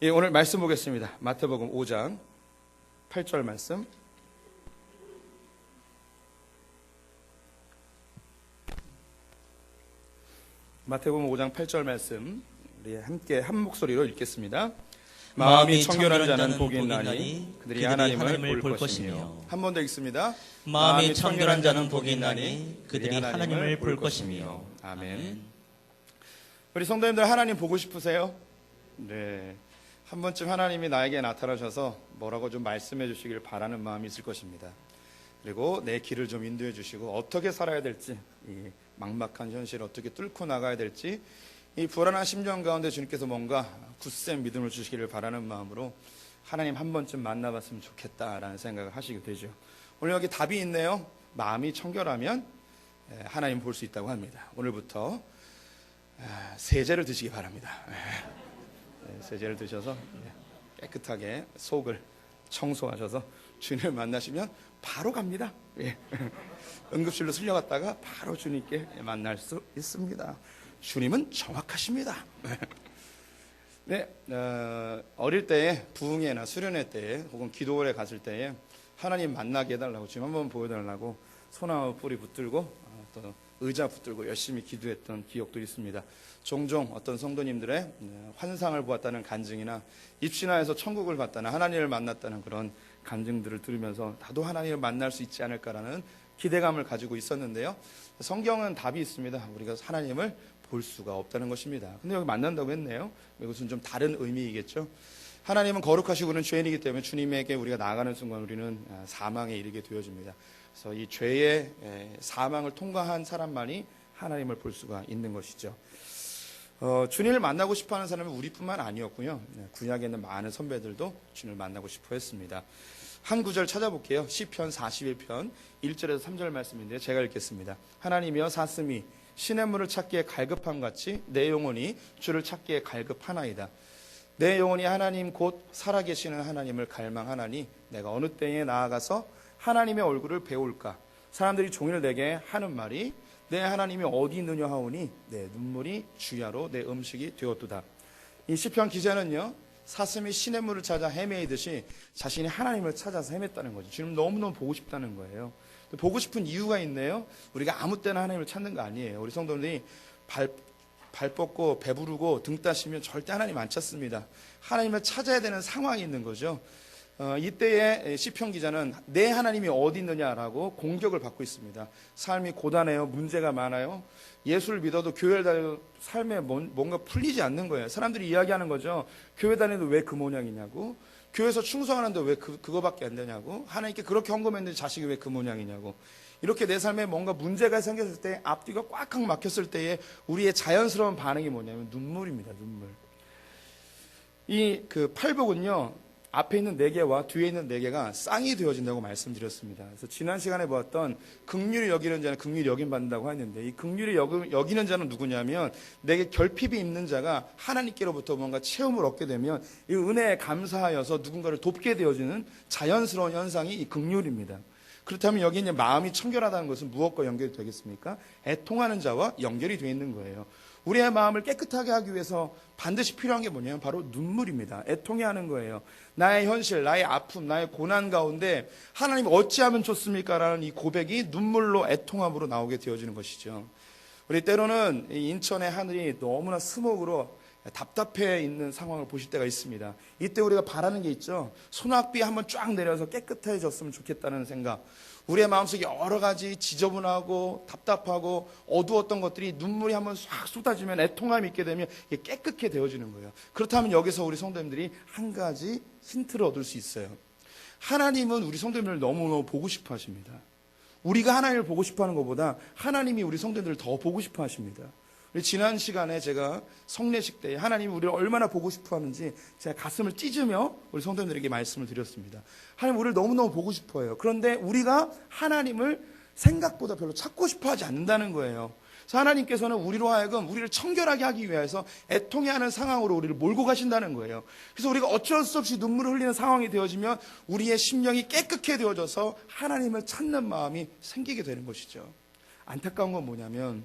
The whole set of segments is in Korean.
예, 오늘 말씀 보겠습니다. 마태복음 5장 8절 말씀. 마태복음 5장 8절 말씀 우리 함께 한 목소리로 읽겠습니다. 마음이 청결한 자는 복이 있나니 그들이 하나님을 볼 것이며. 한 번 더 읽습니다. 마음이 청결한 자는 복이 있나니 그들이 하나님을 볼 것이며. 아멘. 우리 성도님들 하나님 보고 싶으세요? 네. 한 번쯤 하나님이 나에게 나타나셔서 뭐라고 좀 말씀해 주시길 바라는 마음이 있을 것입니다. 그리고 내 길을 좀 인도해 주시고 어떻게 살아야 될지, 이 막막한 현실을 어떻게 뚫고 나가야 될지, 이 불안한 심정 가운데 주님께서 뭔가 굳센 믿음을 주시기를 바라는 마음으로 하나님 한 번쯤 만나봤으면 좋겠다라는 생각을 하시게 되죠. 오늘 여기 답이 있네요. 마음이 청결하면 하나님 볼 수 있다고 합니다. 오늘부터 세제를 드시기 바랍니다. 세제를 드셔서 깨끗하게 속을 청소하셔서 주님을 만나시면 바로 갑니다. 응급실로 실려갔다가 바로 주님께 만날 수 있습니다. 주님은 정확하십니다. 네, 어릴 때에 부흥회나 수련회 때에 혹은 기도원에 갔을 때에 하나님 만나게 해달라고, 주님 한번 보여달라고 소나무 뿌리 붙들고 또 의자 붙들고 열심히 기도했던 기억도 있습니다. 종종 어떤 성도님들의 환상을 보았다는 간증이나 입신하에서 천국을 봤다는, 하나님을 만났다는 그런 간증들을 들으면서 나도 하나님을 만날 수 있지 않을까라는 기대감을 가지고 있었는데요. 성경은 답이 있습니다. 우리가 하나님을 볼 수가 없다는 것입니다. 근데 여기 만난다고 했네요. 이것은 좀 다른 의미이겠죠. 하나님은 거룩하시고 우리는 죄인이기 때문에 주님에게 우리가 나아가는 순간 우리는 사망에 이르게 되어집니다. 그래서 이 죄의 사망을 통과한 사람만이 하나님을 볼 수가 있는 것이죠. 주님을 만나고 싶어하는 사람은 우리뿐만 아니었고요. 구약에 있는 많은 선배들도 주님을 만나고 싶어 했습니다. 한 구절 찾아볼게요. 시편 41편 1절에서 3절 말씀인데 제가 읽겠습니다. 하나님이여 사슴이 시냇물을 찾기에 갈급함같이 내 영혼이 주를 찾기에 갈급하나이다. 내 영혼이 하나님 곧 살아계시는 하나님을 갈망하나니 내가 어느 때에 나아가서 하나님의 얼굴을 배울까. 사람들이 종일 내게 하는 말이 내 하나님이 어디 있느냐 하오니 내 눈물이 주야로 내 음식이 되었도다. 이 시편 기자는요, 사슴이 시냇물을 찾아 헤매이듯이 자신이 하나님을 찾아서 헤맸다는 거죠. 주님 너무너무 보고 싶다는 거예요. 보고 싶은 이유가 있네요. 우리가 아무 때나 하나님을 찾는 거 아니에요. 우리 성도들이 발 뻗고 배부르고 등 따시면 절대 하나님 안 찾습니다. 하나님을 찾아야 되는 상황이 있는 거죠. 이때에 시편 기자는 내 하나님이 어디 있느냐라고 공격을 받고 있습니다. 삶이 고단해요. 문제가 많아요. 예수를 믿어도 교회를 다녀도 삶에 뭔가 풀리지 않는 거예요. 사람들이 이야기하는 거죠. 교회 다니도 왜 그 모양이냐고. 교회에서 충성하는데 왜 그거밖에 안 되냐고. 하나님께 그렇게 헌금했는데 자식이 왜 그 모양이냐고. 이렇게 내 삶에 뭔가 문제가 생겼을 때, 앞뒤가 꽉꽉 막혔을 때에 우리의 자연스러운 반응이 뭐냐면 눈물입니다. 눈물. 이 팔복은요, 앞에 있는 4개와 뒤에 있는 4개가 쌍이 되어진다고 말씀드렸습니다. 그래서 지난 시간에 보았던 긍휼히 여기는 자는 긍휼히 여김받는다고 했는데, 이 긍휼히 여기는 자는 누구냐면 내게 결핍이 있는 자가 하나님께로부터 뭔가 체험을 얻게 되면 이 은혜에 감사하여서 누군가를 돕게 되어지는 자연스러운 현상이 이 긍휼입니다. 그렇다면 여기 이제 마음이 청결하다는 것은 무엇과 연결이 되겠습니까? 애통하는 자와 연결이 되어 있는 거예요. 우리의 마음을 깨끗하게 하기 위해서 반드시 필요한 게 뭐냐면 바로 눈물입니다. 애통해 하는 거예요. 나의 현실, 나의 아픔, 나의 고난 가운데 하나님 어찌하면 좋습니까? 라는 이 고백이 눈물로 애통함으로 나오게 되어지는 것이죠. 우리 때로는 인천의 하늘이 너무나 스모그로 답답해 있는 상황을 보실 때가 있습니다. 이때 우리가 바라는 게 있죠. 소낙비 한번 쫙 내려서 깨끗해졌으면 좋겠다는 생각. 우리의 마음속에 여러 가지 지저분하고 답답하고 어두웠던 것들이 눈물이 한번 싹 쏟아지면, 애통함이 있게 되면 이게 깨끗게 되어지는 거예요. 그렇다면 여기서 우리 성도님들이 한 가지 힌트를 얻을 수 있어요. 하나님은 우리 성도님들을 너무너무 보고 싶어 하십니다. 우리가 하나님을 보고 싶어 하는 것보다 하나님이 우리 성도님들을 더 보고 싶어 하십니다. 지난 시간에 제가 성례식 때 하나님이 우리를 얼마나 보고 싶어 하는지 제가 가슴을 찢으며 우리 성도님들에게 말씀을 드렸습니다. 하나님 우리를 너무너무 보고 싶어 해요. 그런데 우리가 하나님을 생각보다 별로 찾고 싶어 하지 않는다는 거예요. 그래서 하나님께서는 우리로 하여금 우리를 청결하게 하기 위해서 애통해하는 상황으로 우리를 몰고 가신다는 거예요. 그래서 우리가 어쩔 수 없이 눈물을 흘리는 상황이 되어지면 우리의 심령이 깨끗해 되어져서 하나님을 찾는 마음이 생기게 되는 것이죠. 안타까운 건 뭐냐면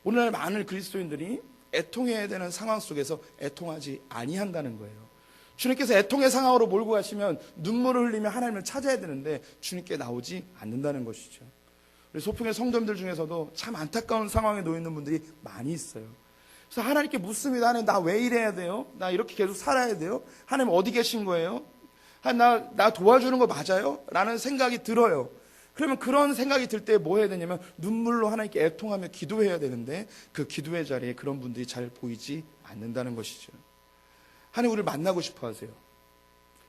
오늘날 많은 그리스도인들이 애통해야 되는 상황 속에서 애통하지 아니한다는 거예요. 주님께서 애통의 상황으로 몰고 가시면 눈물을 흘리며 하나님을 찾아야 되는데 주님께 나오지 않는다는 것이죠. 우리 소풍의 성도님들 중에서도 참 안타까운 상황에 놓여 있는 분들이 많이 있어요. 그래서 하나님께 묻습니다. 하나님, 나 왜 이래야 돼요? 나 이렇게 계속 살아야 돼요? 하나님 어디 계신 거예요? 나 도와주는 거 맞아요? 라는 생각이 들어요. 그러면 그런 생각이 들 때 뭐 해야 되냐면 눈물로 하나님께 애통하며 기도해야 되는데 그 기도의 자리에 그런 분들이 잘 보이지 않는다는 것이죠. 하나님 우리를 만나고 싶어 하세요.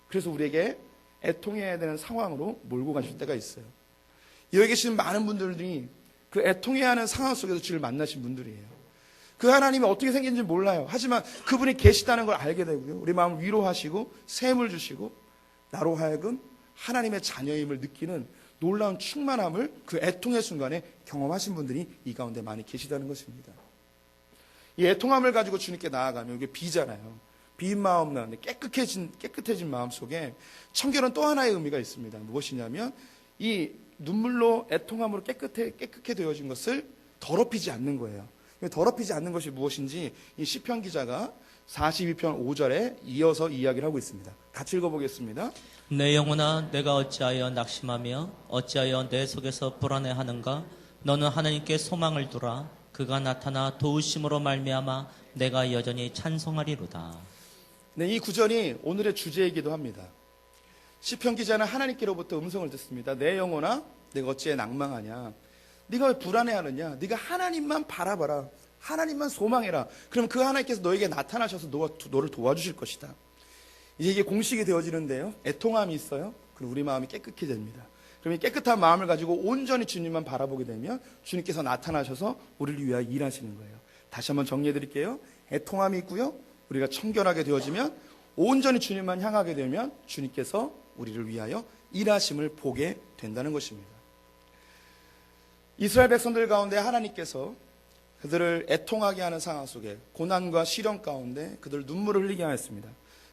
그래서 우리에게 애통해야 되는 상황으로 몰고 가실 때가 있어요. 여기 계시는 많은 분들이 그 애통해야 하는 상황 속에서 주를 만나신 분들이에요. 그 하나님이 어떻게 생긴지 몰라요. 하지만 그분이 계시다는 걸 알게 되고요. 우리 마음을 위로하시고 샘을 주시고 나로 하여금 하나님의 자녀임을 느끼는 놀라운 충만함을 그 애통의 순간에 경험하신 분들이 이 가운데 많이 계시다는 것입니다. 이 애통함을 가지고 주님께 나아가면 이게 비잖아요. 비인 마음 나는데 깨끗해진 마음 속에 청결은 또 하나의 의미가 있습니다. 무엇이냐면 이 눈물로 애통함으로 깨끗해 되어진 것을 더럽히지 않는 거예요. 더럽히지 않는 것이 무엇인지 이 시편 기자가 42편 5절에 이어서 이야기를 하고 있습니다. 같이 읽어보겠습니다. 내 영혼아, 내가 어찌하여 낙심하며 어찌하여 내 속에서 불안해하는가? 너는 하나님께 소망을 두라. 그가 나타나 도우심으로 말미암아 내가 여전히 찬송하리로다. 네, 이 구절이 오늘의 주제이기도 합니다. 시편 기자는 하나님께로부터 음성을 듣습니다. 내 영혼아, 내가 어찌해 낭망하냐? 네가 왜 불안해하느냐? 네가 하나님만 바라봐라. 하나님만 소망해라. 그럼 그 하나님께서 너에게 나타나셔서 너를 도와주실 것이다. 이제 이게 공식이 되어지는데요. 애통함이 있어요. 그럼 우리 마음이 깨끗해 됩니다. 그럼 이 깨끗한 마음을 가지고 온전히 주님만 바라보게 되면 주님께서 나타나셔서 우리를 위하여 일하시는 거예요. 다시 한번 정리해 드릴게요. 애통함이 있고요. 우리가 청결하게 되어지면 온전히 주님만 향하게 되면 주님께서 우리를 위하여 일하심을 보게 된다는 것입니다. 이스라엘 백성들 가운데 하나님께서 그들을 애통하게 하는 상황 속에 고난과 시련 가운데 그들 눈물을 흘리게 하였습니다.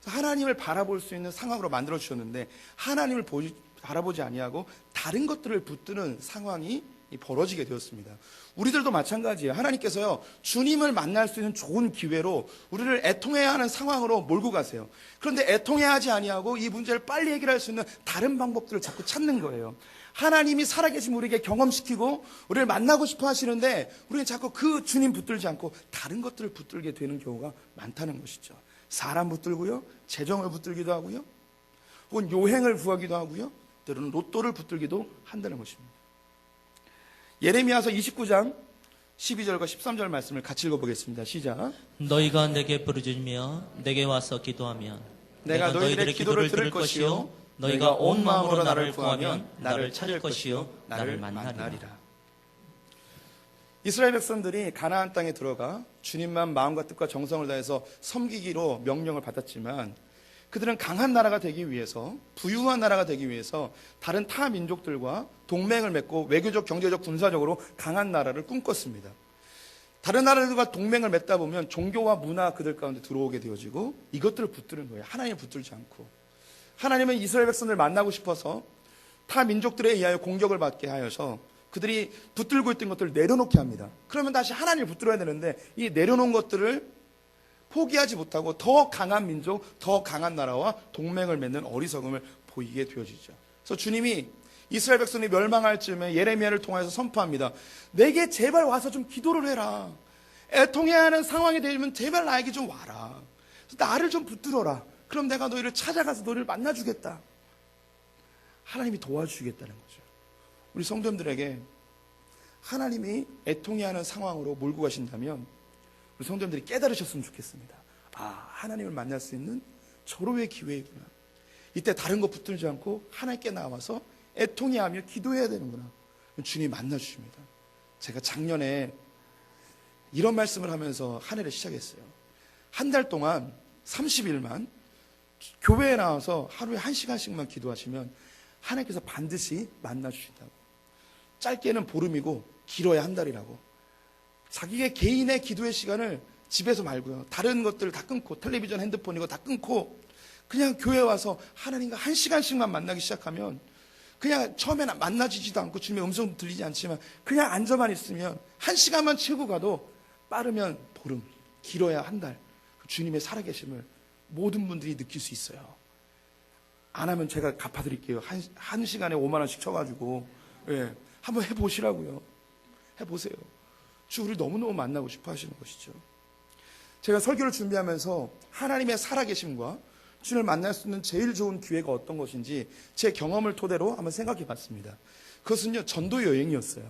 하나님을 바라볼 수 있는 상황으로 만들어 주셨는데 하나님을 바라보지 아니하고 다른 것들을 붙드는 상황이 벌어지게 되었습니다. 우리들도 마찬가지예요. 하나님께서요, 주님을 만날 수 있는 좋은 기회로 우리를 애통해야 하는 상황으로 몰고 가세요. 그런데 애통해야 하지 아니하고 이 문제를 빨리 해결할 수 있는 다른 방법들을 자꾸 찾는 거예요. 하나님이 살아계신 우리에게 경험시키고 우리를 만나고 싶어 하시는데 우리는 자꾸 그 주님 붙들지 않고 다른 것들을 붙들게 되는 경우가 많다는 것이죠. 사람 붙들고요, 재정을 붙들기도 하고요, 혹은 요행을 구하기도 하고요, 때로는 로또를 붙들기도 한다는 것입니다. 예레미야서 29장 12절과 13절 말씀을 같이 읽어보겠습니다. 시작. 너희가 내게 부르짖으며 내게 와서 기도하면 내가 너희들의 기도를 들을 것이요 너희가 온 마음으로 나를 구하면 나를 찾을 것이요 나를 만나리라. 이스라엘 백성들이 가나안 땅에 들어가 주님만 마음과 뜻과 정성을 다해서 섬기기로 명령을 받았지만 그들은 강한 나라가 되기 위해서, 부유한 나라가 되기 위해서 다른 타 민족들과 동맹을 맺고 외교적, 경제적, 군사적으로 강한 나라를 꿈꿨습니다. 다른 나라들과 동맹을 맺다 보면 종교와 문화 그들 가운데 들어오게 되어지고 이것들을 붙드는 거예요. 하나님을 붙들지 않고. 하나님은 이스라엘 백성들을 만나고 싶어서 타 민족들에 의하여 공격을 받게 하여서 그들이 붙들고 있던 것들을 내려놓게 합니다. 그러면 다시 하나님을 붙들어야 되는데 이 내려놓은 것들을 포기하지 못하고 더 강한 민족, 더 강한 나라와 동맹을 맺는 어리석음을 보이게 되어지죠. 그래서 주님이 이스라엘 백성이 멸망할 즈음에 예레미야를 통해서 선포합니다. 내게 제발 와서 좀 기도를 해라. 애통해야 하는 상황이 되면 제발 나에게 좀 와라. 나를 좀 붙들어라. 그럼 내가 너희를 찾아가서 너희를 만나주겠다. 하나님이 도와주시겠다는 거죠. 우리 성도님들에게 하나님이 애통해야 하는 상황으로 몰고 가신다면 우리 성도님들이 깨달으셨으면 좋겠습니다. 아, 하나님을 만날 수 있는 절호의 기회이구나. 이때 다른 거 붙들지 않고 하나님께 나와서 애통해하며 기도해야 되는구나. 주님이 만나주십니다. 제가 작년에 이런 말씀을 하면서 한 해를 시작했어요. 한 달 동안 30일만 교회에 나와서 하루에 1시간씩만 기도하시면 하나님께서 반드시 만나주신다고. 짧게는 보름이고 길어야 한 달이라고. 자기의 개인의 기도의 시간을 집에서 말고요, 다른 것들을 다 끊고, 텔레비전, 핸드폰 이거 다 끊고 그냥 교회 와서 하나님과 1시간씩만 만나기 시작하면 그냥 처음에는 만나지지도 않고 주님의 음성도 들리지 않지만 그냥 앉아만 있으면 1시간만 채우고 가도 빠르면 보름, 길어야 한 달 주님의 살아계심을 모든 분들이 느낄 수 있어요. 안 하면 제가 갚아드릴게요. 한 시간에 5만 원씩 쳐가지고. 예, 한번 해보시라고요. 해보세요. 주 우리 너무너무 만나고 싶어 하시는 것이죠. 제가 설교를 준비하면서 하나님의 살아계심과 주님을 만날 수 있는 제일 좋은 기회가 어떤 것인지 제 경험을 토대로 한번 생각해 봤습니다. 그것은요, 전도 여행이었어요.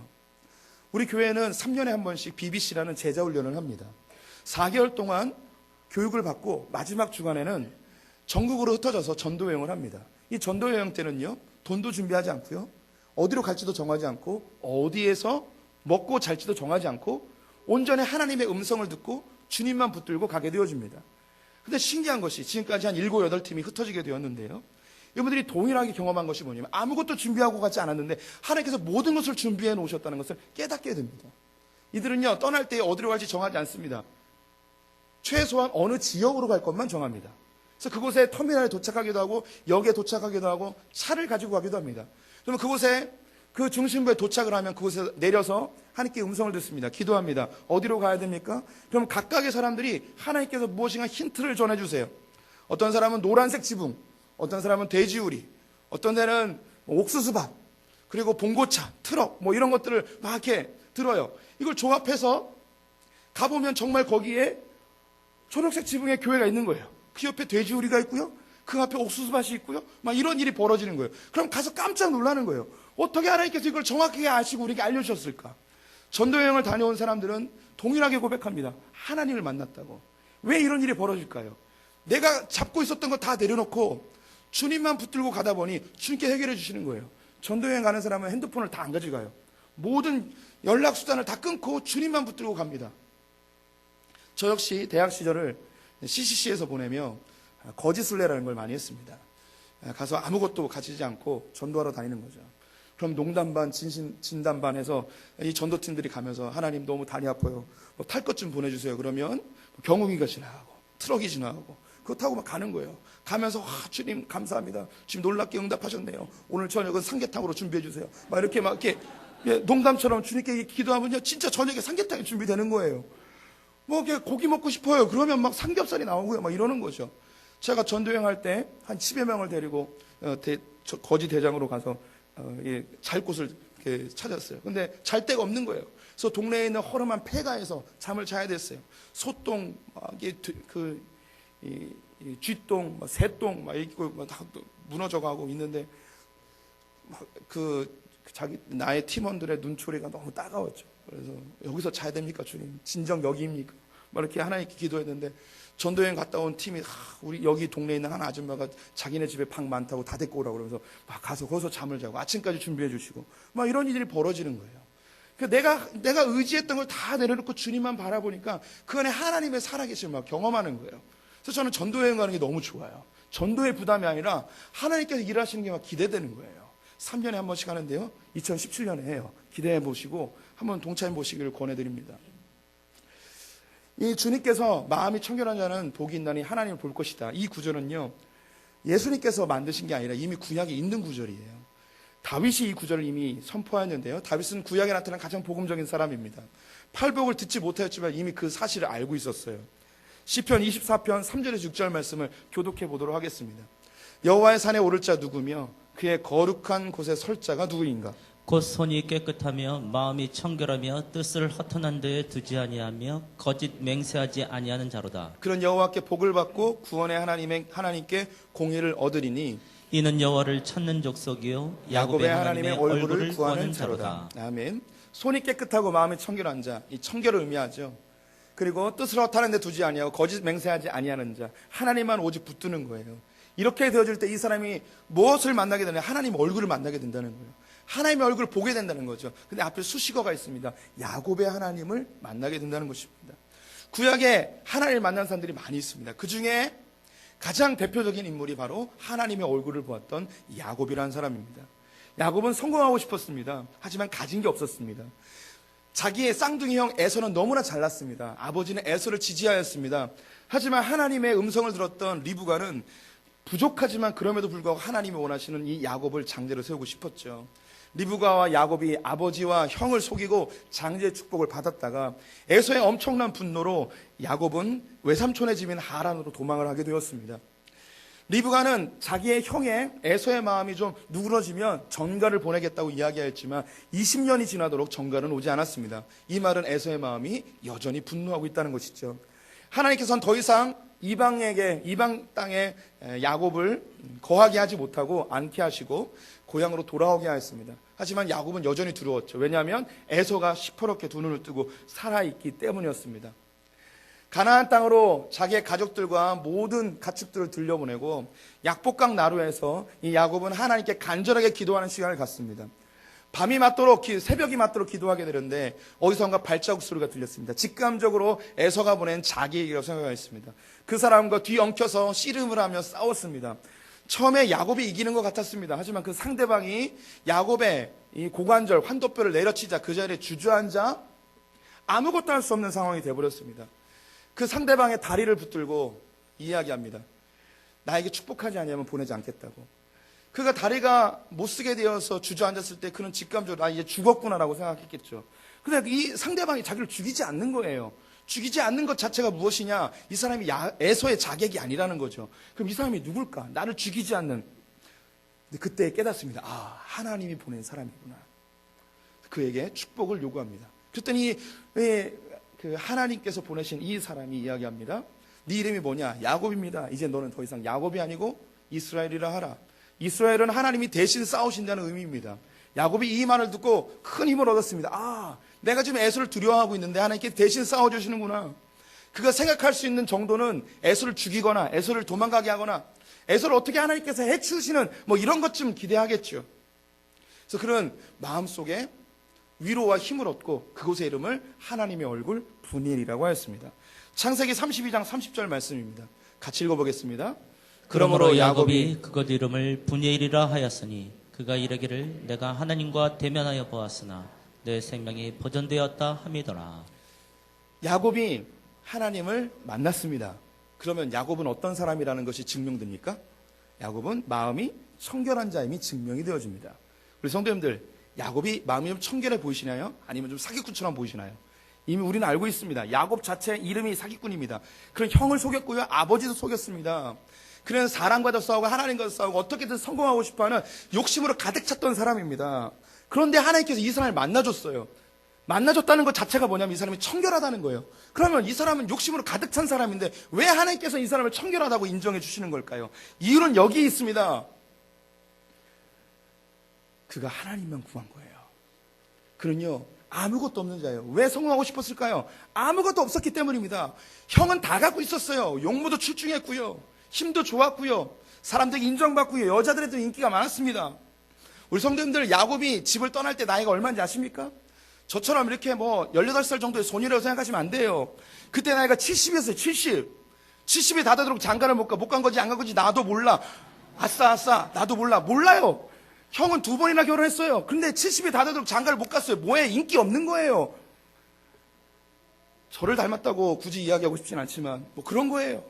우리 교회는 3년에 한 번씩 BBC라는 제자 훈련을 합니다. 4개월 동안 교육을 받고 마지막 주간에는 전국으로 흩어져서 전도 여행을 합니다. 이 전도 여행 때는요, 돈도 준비하지 않고요, 어디로 갈지도 정하지 않고, 어디에서 먹고 잘지도 정하지 않고, 온전히 하나님의 음성을 듣고 주님만 붙들고 가게 되어집니다. 근데 신기한 것이 지금까지 한 7, 8팀이 흩어지게 되었는데요, 이분들이 동일하게 경험한 것이 뭐냐면 아무것도 준비하고 가지 않았는데 하나님께서 모든 것을 준비해 놓으셨다는 것을 깨닫게 됩니다. 이들은요, 떠날 때 어디로 갈지 정하지 않습니다. 최소한 어느 지역으로 갈 것만 정합니다. 그래서 그곳에 터미널에 도착하기도 하고 역에 도착하기도 하고 차를 가지고 가기도 합니다. 그러면 그곳에 그 중심부에 도착을 하면 그곳에 내려서 하나님께 음성을 듣습니다. 기도합니다. 어디로 가야 됩니까? 그럼 각각의 사람들이 하나님께서 무엇인가 힌트를 전해주세요. 어떤 사람은 노란색 지붕, 어떤 사람은 돼지우리, 어떤 데는 옥수수밭, 그리고 봉고차, 트럭, 뭐 이런 것들을 막 이렇게 들어요. 이걸 종합해서 가보면 정말 거기에 초록색 지붕에 교회가 있는 거예요. 그 옆에 돼지우리가 있고요, 그 앞에 옥수수밭이 있고요, 막 이런 일이 벌어지는 거예요. 그럼 가서 깜짝 놀라는 거예요. 어떻게 하나님께서 이걸 정확하게 아시고 우리에게 알려주셨을까? 전도여행을 다녀온 사람들은 동일하게 고백합니다. 하나님을 만났다고. 왜 이런 일이 벌어질까요? 내가 잡고 있었던 거 다 내려놓고 주님만 붙들고 가다 보니 주님께 해결해 주시는 거예요. 전도여행 가는 사람은 핸드폰을 다 안 가져가요. 모든 연락수단을 다 끊고 주님만 붙들고 갑니다. 저 역시 대학 시절을 CCC에서 보내며 거짓순례라는 걸 많이 했습니다. 가서 아무것도 가지지 않고 전도하러 다니는 거죠. 그럼 농담 반, 진담 반 해서 이 전도팀들이 가면서 하나님 너무 다리 아파요, 뭐 탈 것 좀 보내주세요. 그러면 경운기가 지나가고 트럭이 지나가고 그거 타고 막 가는 거예요. 가면서 주님 감사합니다. 주님 놀랍게 응답하셨네요. 오늘 저녁은 삼계탕으로 준비해 주세요. 막 이렇게 농담처럼 주님께 기도하면요, 진짜 저녁에 삼계탕이 준비되는 거예요. 뭐 고기 먹고 싶어요. 그러면 막 삼겹살이 나오고요, 막 이러는 거죠. 제가 전도여행 할 때 한 10여 명을 데리고 거지 대장으로 가서 잘 곳을 찾았어요. 근데 잘 데가 없는 거예요. 그래서 동네에 있는 허름한 폐가에서 잠을 자야 됐어요. 소똥, 쥐똥, 새똥 막 있고 다 무너져가고 있는데 자기 나의 팀원들의 눈초리가 너무 따가웠죠. 그래서 여기서 자야 됩니까, 주님? 진정 여기입니까? 막 이렇게 하나님께 기도했는데 전도여행 갔다 온 팀이 우리 여기 동네에 있는 한 아줌마가 자기네 집에 방 많다고 다 데리고 오라고 그러면서 막 가서 거기서 잠을 자고 아침까지 준비해 주시고 막 이런 일이 벌어지는 거예요. 그러니까 내가 의지했던 걸 다 내려놓고 주님만 바라보니까 그 안에 하나님의 살아계심을 막 경험하는 거예요. 그래서 저는 전도여행 가는 게 너무 좋아요. 전도의 부담이 아니라 하나님께서 일하시는 게 막 기대되는 거예요. 3년에 한 번씩 하는데요, 2017년에 해요. 기대해 보시고 한번 동참해 보시기를 권해드립니다. 이 주님께서 마음이 청결한 자는 복이 있나니 하나님을 볼 것이다. 이 구절은요, 예수님께서 만드신 게 아니라 이미 구약에 있는 구절이에요. 다윗이 이 구절을 이미 선포하였는데요, 다윗은 구약에 나타난 가장 복음적인 사람입니다. 팔복을 듣지 못하였지만 이미 그 사실을 알고 있었어요. 시편 24편 3절에서 6절 말씀을 교독해 보도록 하겠습니다. 여호와의 산에 오를 자 누구며 그의 거룩한 곳에 설 자가 누구인가? 곧 손이 깨끗하며 마음이 청결하며 뜻을 허탄한 데에 두지 아니하며 거짓 맹세하지 아니하는 자로다. 그런 여호와께 복을 받고 구원의 하나님께 공의를 얻으리니 이는 여호와를 찾는 족속이요 야곱의 하나님의 얼굴을 구하는 자로다. 아멘. 손이 깨끗하고 마음이 청결한 자, 이 청결을 의미하죠. 그리고 뜻을 허탄한 데 두지 아니하고 거짓 맹세하지 아니하는 자, 하나님만 오직 붙드는 거예요. 이렇게 되어질 때 이 사람이 무엇을 만나게 되냐? 하나님 얼굴을 만나게 된다는 거예요. 하나님의 얼굴을 보게 된다는 거죠. 근데 앞에 수식어가 있습니다. 야곱의 하나님을 만나게 된다는 것입니다. 구약에 하나님을 만난 사람들이 많이 있습니다. 그 중에 가장 대표적인 인물이 바로 하나님의 얼굴을 보았던 야곱이라는 사람입니다. 야곱은 성공하고 싶었습니다. 하지만 가진 게 없었습니다. 자기의 쌍둥이 형 에서는 너무나 잘났습니다. 아버지는 에서를 지지하였습니다. 하지만 하나님의 음성을 들었던 리브가는 부족하지만 그럼에도 불구하고 하나님이 원하시는 이 야곱을 장대로 세우고 싶었죠. 리브가와 야곱이 아버지와 형을 속이고 장자의 축복을 받았다가 에서의 엄청난 분노로 야곱은 외삼촌의 집인 하란으로 도망을 하게 되었습니다. 리브가는 자기의 형의 에서의 마음이 좀 누그러지면 전가를 보내겠다고 이야기하였지만 20년이 지나도록 전가는 오지 않았습니다. 이 말은 에서의 마음이 여전히 분노하고 있다는 것이죠. 하나님께서는 더 이상 이방 땅에 야곱을 거하게 하지 못하고 않게 하시고 고향으로 돌아오게 하였습니다. 하지만 야곱은 여전히 두려웠죠. 왜냐하면 에서가 시퍼렇게 두 눈을 뜨고 살아있기 때문이었습니다. 가나안 땅으로 자기의 가족들과 모든 가축들을 들려보내고 약복강 나루에서 이 야곱은 하나님께 간절하게 기도하는 시간을 갖습니다. 밤이 맞도록 새벽이 맞도록 기도하게 되는데 어디선가 발자국 소리가 들렸습니다. 직감적으로 에서가 보낸 자기에게라고 생각했습니다. 그 사람과 뒤엉켜서 씨름을 하며 싸웠습니다. 처음에 야곱이 이기는 것 같았습니다. 하지만 그 상대방이 야곱의 이 고관절 환도뼈를 내려치자 그 자리에 주저앉아 아무것도 할 수 없는 상황이 되어버렸습니다. 그 상대방의 다리를 붙들고 이야기합니다. 나에게 축복하지 않으면 보내지 않겠다고. 그가 다리가 못쓰게 되어서 주저앉았을 때 그는 직감적으로 아 이제 죽었구나라고 생각했겠죠. 근데 이 상대방이 자기를 죽이지 않는 거예요. 죽이지 않는 것 자체가 무엇이냐? 이 사람이 에서의 자객이 아니라는 거죠. 그럼 이 사람이 누굴까? 나를 죽이지 않는. 근데 그때 깨닫습니다. 아, 하나님이 보낸 사람이구나. 그에게 축복을 요구합니다. 그랬더니 그 하나님께서 보내신 이 사람이 이야기합니다. 네 이름이 뭐냐? 야곱입니다. 이제 너는 더 이상 야곱이 아니고 이스라엘이라 하라. 이스라엘은 하나님이 대신 싸우신다는 의미입니다. 야곱이 이 말을 듣고 큰 힘을 얻었습니다. 아, 내가 지금 에서를 두려워하고 있는데 하나님께 대신 싸워주시는구나. 그가 생각할 수 있는 정도는 에서를 죽이거나 에서를 도망가게 하거나 에서를 어떻게 하나님께서 해치우시는 뭐 이런 것쯤 기대하겠죠. 그래서 그는 마음속에 위로와 힘을 얻고 그곳의 이름을 하나님의 얼굴 분이엘이라고 하였습니다. 창세기 32장 30절 말씀입니다. 같이 읽어보겠습니다. 그러므로 야곱이 그것 이름을 분이엘이라 하였으니 그가 이르기를 내가 하나님과 대면하여 보았으나 내 생명이 보존되었다 함이더라. 야곱이 하나님을 만났습니다. 그러면 야곱은 어떤 사람이라는 것이 증명됩니까? 야곱은 마음이 청결한 자임이 증명이 되어집니다. 우리 성도님들, 야곱이 마음이 좀 청결해 보이시나요? 아니면 좀 사기꾼처럼 보이시나요? 이미 우리는 알고 있습니다. 야곱 자체 이름이 사기꾼입니다. 그런 형을 속였고요. 아버지도 속였습니다. 그는 사람과도 싸우고 하나님과도 싸우고 어떻게든 성공하고 싶어하는 욕심으로 가득 찼던 사람입니다. 그런데 하나님께서 이 사람을 만나줬어요. 만나줬다는 것 자체가 뭐냐면 이 사람이 청결하다는 거예요. 그러면 이 사람은 욕심으로 가득 찬 사람인데 왜 하나님께서 이 사람을 청결하다고 인정해 주시는 걸까요? 이유는 여기 있습니다. 그가 하나님만 구한 거예요. 그는요 아무것도 없는 자예요. 왜 성공하고 싶었을까요? 아무것도 없었기 때문입니다. 형은 다 갖고 있었어요. 용모도 출중했고요. 힘도 좋았고요. 사람들에게 인정받고요. 여자들에도 인기가 많았습니다. 우리 성도님들, 야곱이 집을 떠날 때 나이가 얼마인지 아십니까? 저처럼 이렇게 18살 정도의 소녀라고 생각하시면 안 돼요. 그때 나이가 70이었어요. 70. 70이 다 되도록 장가를 못 간 건지 안 간 건지 나도 몰라. 아싸 나도 몰라요. 형은 2번이나 결혼했어요. 근데 70이 다 되도록 장가를 못 갔어요. 뭐에 인기 없는 거예요. 저를 닮았다고 굳이 이야기하고 싶진 않지만 그런 거예요.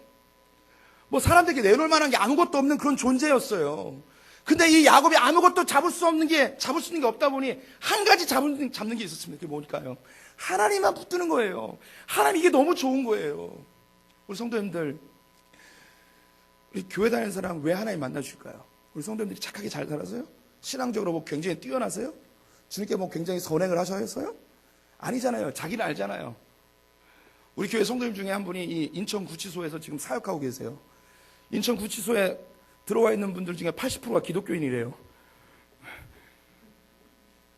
사람들에게 내놓을 만한 게 아무것도 없는 그런 존재였어요. 근데 이 야곱이 아무것도 잡을 수 있는 게 없다 보니 한 가지 잡는 게 있었습니다. 그게 뭘까요? 하나님만 붙드는 거예요. 하나님, 이게 너무 좋은 거예요. 우리 성도님들, 우리 교회 다니는 사람 왜 하나님 만나주실까요? 우리 성도님들이 착하게 잘 살아서요? 신앙적으로 굉장히 뛰어나서요? 주님께 굉장히 선행을 하셔서요? 아니잖아요. 자기는 알잖아요. 우리 교회 성도님 중에 한 분이 이 인천구치소에서 지금 사역하고 계세요. 인천구치소에 들어와 있는 분들 중에 80%가 기독교인이래요.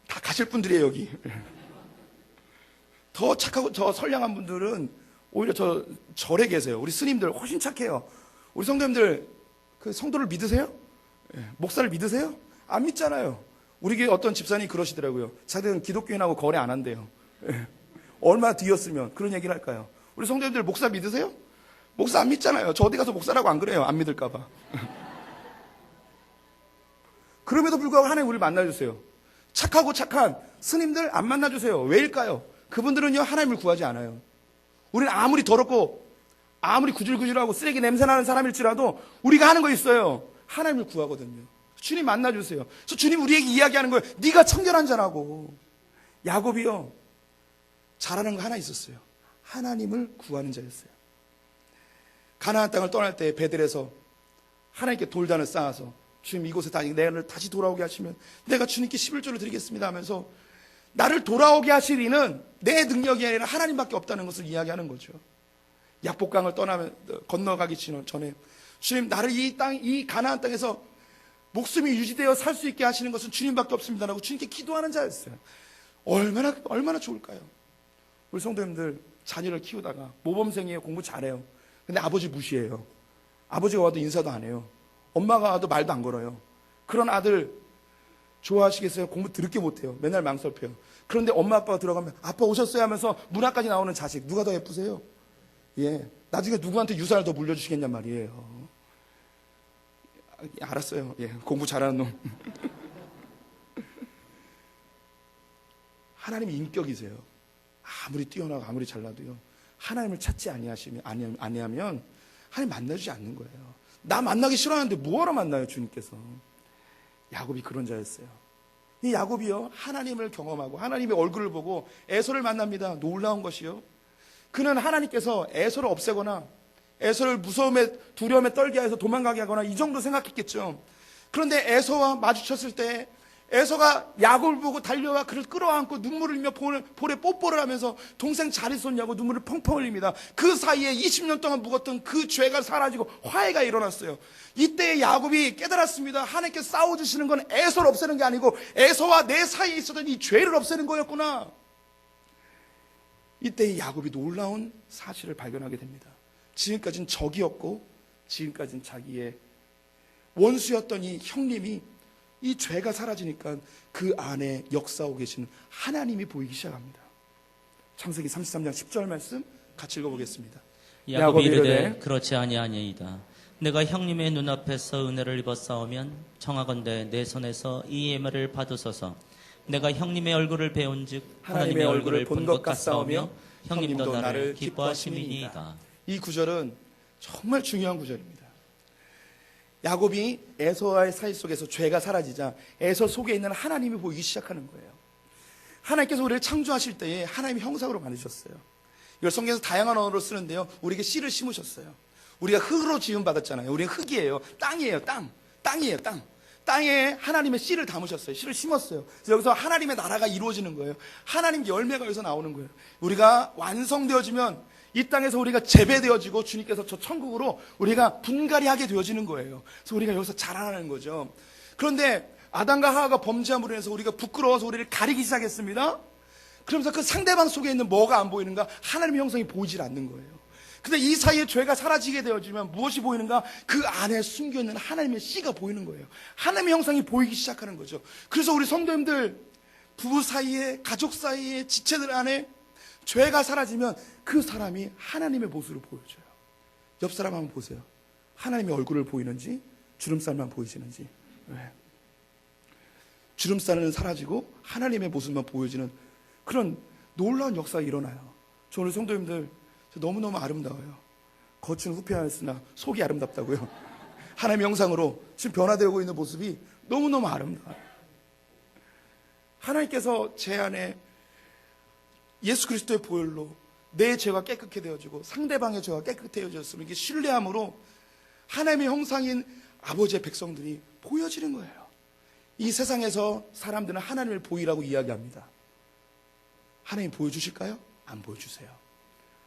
다 가실 분들이에요, 여기. 더 착하고 더 선량한 분들은 오히려 절에 계세요. 우리 스님들 훨씬 착해요. 우리 성도님들, 그 성도를 믿으세요? 목사를 믿으세요? 안 믿잖아요. 우리 교회 어떤 집사님이 그러시더라고요. 자기는 기독교인하고 거래 안 한대요. 얼마나 뒤였으면 그런 얘기를 할까요? 우리 성도님들 목사 믿으세요? 목사 안 믿잖아요. 저 어디 가서 목사라고 안 그래요. 안 믿을까봐. 그럼에도 불구하고 하나님 우리를 만나주세요. 착하고 착한 스님들 안 만나주세요. 왜일까요? 그분들은요 하나님을 구하지 않아요. 우리는 아무리 더럽고 아무리 구질구질하고 쓰레기 냄새나는 사람일지라도 우리가 하는 거 있어요. 하나님을 구하거든요. 주님 만나주세요. 그래서 주님 우리에게 이야기하는 거예요. 네가 청결한 자라고. 야곱이요, 잘하는 거 하나 있었어요. 하나님을 구하는 자였어요. 가나안 땅을 떠날 때 베델에서 하나님께 돌단을 쌓아서 주님 이곳에 내가 다시 돌아오게 하시면 내가 주님께 11조를 드리겠습니다 하면서 나를 돌아오게 하실 이는 내 능력이 아니라 하나님밖에 없다는 것을 이야기하는 거죠. 약복강을 건너가기 전에 주님 나를 이 가나안 땅에서 목숨이 유지되어 살 수 있게 하시는 것은 주님밖에 없습니다라고 주님께 기도하는 자였어요. 얼마나 좋을까요? 우리 성도님들 자녀를 키우다가 모범생이에요. 공부 잘해요. 근데 아버지 무시해요. 아버지가 와도 인사도 안 해요. 엄마가 와도 말도 안 걸어요. 그런 아들 좋아하시겠어요? 공부 드럽게 못해요. 맨날 망설여요. 그런데 엄마 아빠가 들어가면 아빠 오셨어요 하면서 문 앞까지 나오는 자식 누가 더 예쁘세요? 예, 나중에 누구한테 유산을 더 물려주시겠냔 말이에요. 알았어요. 예, 공부 잘하는 놈. 하나님이 인격이세요. 아무리 뛰어나고 아무리 잘나도요, 하나님을 찾지 아니하면 하나님 만나주지 않는 거예요. 나 만나기 싫어하는데 뭐하러 만나요, 주님께서. 야곱이 그런 자였어요. 이 야곱이요, 하나님을 경험하고 하나님의 얼굴을 보고 에서를 만납니다. 놀라운 것이요, 그는 하나님께서 에서를 없애거나 에서를 무서움에 두려움에 떨게 해서 도망가게 하거나 이 정도 생각했겠죠. 그런데 에서와 마주쳤을 때 에서가 야곱을 보고 달려와 그를 끌어안고 눈물을 흘리며 볼에 뽀뽀를 하면서 동생 잘 있었냐고 눈물을 펑펑 흘립니다. 그 사이에 20년 동안 묵었던 그 죄가 사라지고 화해가 일어났어요. 이때 야곱이 깨달았습니다. 하나님께 싸워주시는 건 에서를 없애는 게 아니고 에서와 내 사이에 있었던 이 죄를 없애는 거였구나. 이때 야곱이 놀라운 사실을 발견하게 됩니다. 지금까지는 적이었고 지금까지는 자기의 원수였던 이 형님이 이 죄가 사라지니까 그 안에 역사하고 계시는 하나님이 보이기 시작합니다. 창세기 33장 10절 말씀 같이 읽어보겠습니다. 야곱이 이르되 그렇지 아니하니이다. 내가 형님의 눈앞에서 은혜를 입어 싸우면 청하건대 내 손에서 이 예물을 받으소서. 내가 형님의 얼굴을 배운즉 하나님의 얼굴을 본 것 같사오며 형님도 나를 기뻐하심이니이다. 이 구절은 정말 중요한 구절입니다. 야곱이 에서와의 사이 속에서 죄가 사라지자 에서 속에 있는 하나님이 보이기 시작하는 거예요. 하나님께서 우리를 창조하실 때에 하나님의 형상으로 만드셨어요. 이걸 성경에서 다양한 언어로 쓰는데요, 우리에게 씨를 심으셨어요. 우리가 흙으로 지음 받았잖아요. 우리는 흙이에요. 땅이에요. 땅이에요. 땅에 하나님의 씨를 담으셨어요. 씨를 심었어요. 그래서 여기서 하나님의 나라가 이루어지는 거예요. 하나님 열매가 여기서 나오는 거예요. 우리가 완성되어지면 이 땅에서 우리가 재배되어지고 주님께서 저 천국으로 우리가 분갈이 하게 되어지는 거예요. 그래서 우리가 여기서 자라나는 거죠. 그런데 아담과 하와가 범죄함으로 인해서 우리가 부끄러워서 우리를 가리기 시작했습니다. 그러면서 그 상대방 속에 있는 뭐가 안 보이는가? 하나님의 형상이 보이질 않는 거예요. 근데 이 사이에 죄가 사라지게 되어지면 무엇이 보이는가? 그 안에 숨겨있는 하나님의 씨가 보이는 거예요. 하나님의 형상이 보이기 시작하는 거죠. 그래서 우리 성도님들 부부 사이에, 가족 사이에, 지체들 안에 죄가 사라지면 그 사람이 하나님의 모습을 보여줘요. 옆 사람 한번 보세요. 하나님의 얼굴을 보이는지 주름살만 보이시는지. 왜? 주름살은 사라지고 하나님의 모습만 보여지는 그런 놀라운 역사가 일어나요. 저 오늘 성도님들 너무너무 아름다워요. 겉은 후패하였으나 속이 아름답다고요. 하나님의 형상으로 지금 변화되고 있는 모습이 너무너무 아름다워요. 하나님께서 제 안에 예수 그리스도의 보혈로 내 죄가 깨끗게 되어지고 상대방의 죄가 깨끗해졌으면 이게 신뢰함으로 하나님의 형상인 아버지의 백성들이 보여지는 거예요. 이 세상에서 사람들은 하나님을 보이라고 이야기합니다. 하나님 보여주실까요? 안 보여주세요.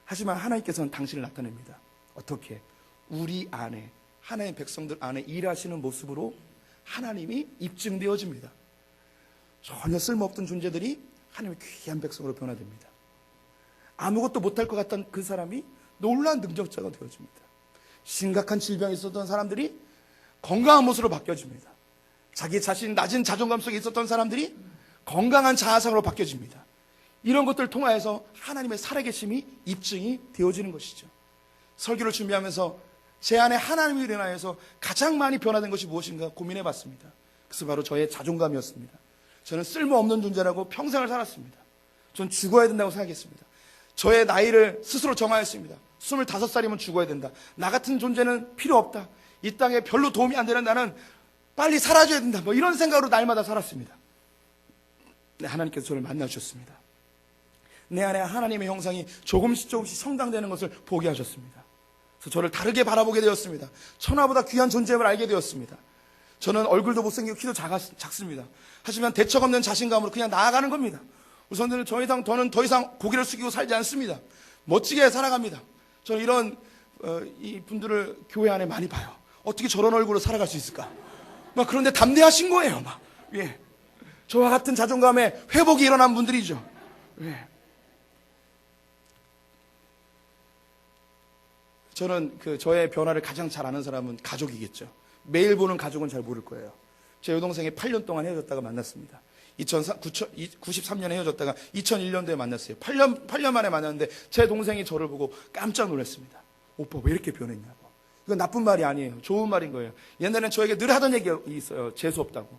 하지만 하나님께서는 당신을 나타냅니다. 어떻게? 우리 안에, 하나님의 백성들 안에 일하시는 모습으로 하나님이 입증되어집니다. 전혀 쓸모없던 존재들이 하나님의 귀한 백성으로 변화됩니다. 아무것도 못할 것 같던 그 사람이 놀라운 능력자가 되어집니다. 심각한 질병이 있었던 사람들이 건강한 모습으로 바뀌어집니다. 자기 자신 낮은 자존감 속에 있었던 사람들이 건강한 자아상으로 바뀌어집니다. 이런 것들을 통하여서 하나님의 살아계심이 입증이 되어지는 것이죠. 설교를 준비하면서 제 안에 하나님이 일어나서 가장 많이 변화된 것이 무엇인가 고민해 봤습니다. 그래서 바로 저의 자존감이었습니다. 저는 쓸모없는 존재라고 평생을 살았습니다. 전 죽어야 된다고 생각했습니다. 저의 나이를 스스로 정하였습니다. 25살이면 죽어야 된다. 나 같은 존재는 필요 없다. 이 땅에 별로 도움이 안 되는 나는 빨리 사라져야 된다. 뭐 이런 생각으로 날마다 살았습니다. 네, 하나님께서 저를 만나주셨습니다. 내 안에 하나님의 형상이 조금씩 성장되는 것을 보게 하셨습니다. 그래서 저를 다르게 바라보게 되었습니다. 천하보다 귀한 존재임을 알게 되었습니다. 저는 얼굴도 못생기고 키도 작습니다. 하지만 대책 없는 자신감으로 그냥 나아가는 겁니다. 우선은 저는 더 이상 고개를 숙이고 살지 않습니다. 멋지게 살아갑니다. 저는 이런 이 분들을 교회 안에 많이 봐요. 어떻게 저런 얼굴로 살아갈 수 있을까? 막 그런데 담대하신 거예요. 막 예. 저와 같은 자존감에 회복이 일어난 분들이죠. 예. 저는 저의 변화를 가장 잘 아는 사람은 가족이겠죠. 매일 보는 가족은 잘 모를 거예요. 제 여동생이 8년 동안 헤어졌다가 만났습니다. 93년에 헤어졌다가 2001년도에 만났어요. 8년 만에 만났는데 제 동생이 저를 보고 깜짝 놀랐습니다. 오빠 왜 이렇게 변했냐고. 이건 나쁜 말이 아니에요. 좋은 말인 거예요. 옛날엔 저에게 늘 하던 얘기가 있어요. 재수없다고.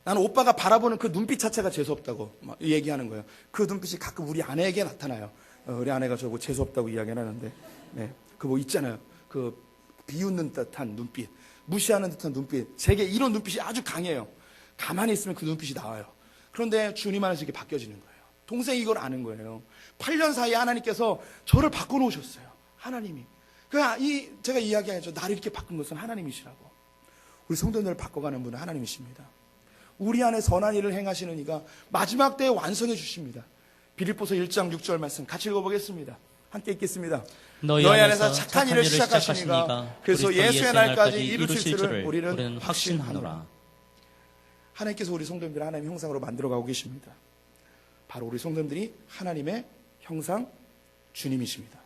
나는 오빠가 바라보는 그 눈빛 자체가 재수없다고 막 얘기하는 거예요. 그 눈빛이 가끔 우리 아내에게 나타나요. 우리 아내가 저보고 재수없다고 이야기를 하는데, 네. 그 뭐 있잖아요. 그 비웃는 듯한 눈빛, 무시하는 듯한 눈빛. 제게 이런 눈빛이 아주 강해요. 가만히 있으면 그 눈빛이 나와요. 그런데 주님 안에서 이게 바뀌어지는 거예요. 동생이 이걸 아는 거예요. 8년 사이에 하나님께서 저를 바꿔놓으셨어요. 하나님이. 제가 이야기하죠. 나를 이렇게 바꾼 것은 하나님이시라고. 우리 성도님들을 바꿔가는 분은 하나님이십니다. 우리 안에 선한 일을 행하시는 이가 마지막 때에 완성해 주십니다. 빌립보서 1장 6절 말씀 같이 읽어보겠습니다. 함께 읽겠습니다. 너희 안에서 착한 일을 시작하시니까 그래서 예수의 날까지 이루실 줄을 우리는 확신하노라. 확신하노라. 하나님께서 우리 성도님들을 하나님의 형상으로 만들어가고 계십니다. 바로 우리 성도님들이 하나님의 형상 주님이십니다.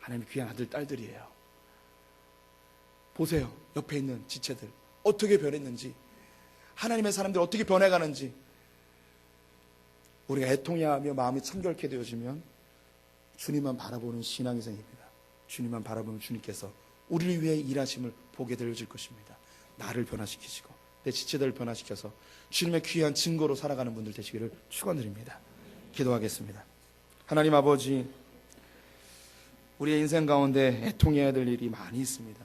하나님의 귀한 아들 딸들이에요. 보세요. 옆에 있는 지체들 어떻게 변했는지, 하나님의 사람들 어떻게 변해가는지. 우리가 애통해하며 마음이 청결케 되어지면 주님만 바라보는 신앙이 생깁니다. 주님만 바라보면 주님께서 우리를 위해 일하심을 보게 되어질 것입니다. 나를 변화시키시고 내 지체들을 변화시켜서 주님의 귀한 증거로 살아가는 분들 되시기를 축원드립니다. 기도하겠습니다. 하나님 아버지, 우리의 인생 가운데 애통해야 될 일이 많이 있습니다.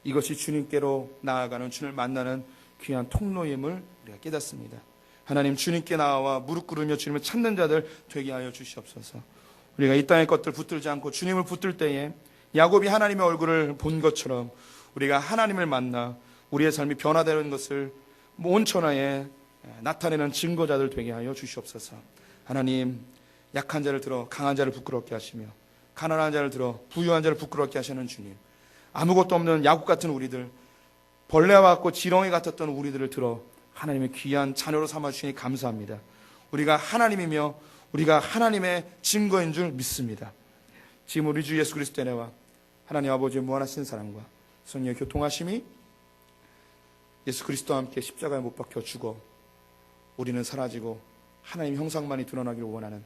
이것이 주님께로 나아가는, 주님을 만나는 귀한 통로임을 우리가 깨닫습니다. 하나님, 주님께 나와 무릎 꿇으며 주님을 찾는 자들 되게 하여 주시옵소서. 우리가 이 땅의 것들 붙들지 않고 주님을 붙들 때에 야곱이 하나님의 얼굴을 본 것처럼 우리가 하나님을 만나 우리의 삶이 변화되는 것을 온 천하에 나타내는 증거자들 되게 하여 주시옵소서. 하나님, 약한 자를 들어 강한 자를 부끄럽게 하시며 가난한 자를 들어 부유한 자를 부끄럽게 하시는 주님, 아무것도 없는 야곱 같은 우리들, 벌레와 같고 지렁이 같았던 우리들을 들어 하나님의 귀한 자녀로 삼아주시니 감사합니다. 우리가 하나님이며 우리가 하나님의 증거인 줄 믿습니다. 지금 우리 주 예수 그리스도의 은혜와 하나님 아버지의 무한하신 사랑과 성령의 교통하심이 예수 그리스도와 함께 십자가에 못 박혀 죽어 우리는 사라지고 하나님 형상만이 드러나기를 원하는,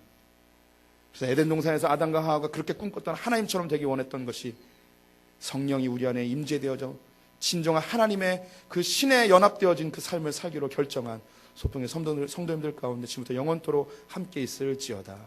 그래서 에덴 동산에서 아담과 하와가 그렇게 꿈꿨던 하나님처럼 되기 원했던 것이 성령이 우리 안에 임재되어져 진정한 하나님의 그 신에 연합되어진 그 삶을 살기로 결정한 소통의 성도님들 가운데 지금부터 영원토록 함께 있을지어다.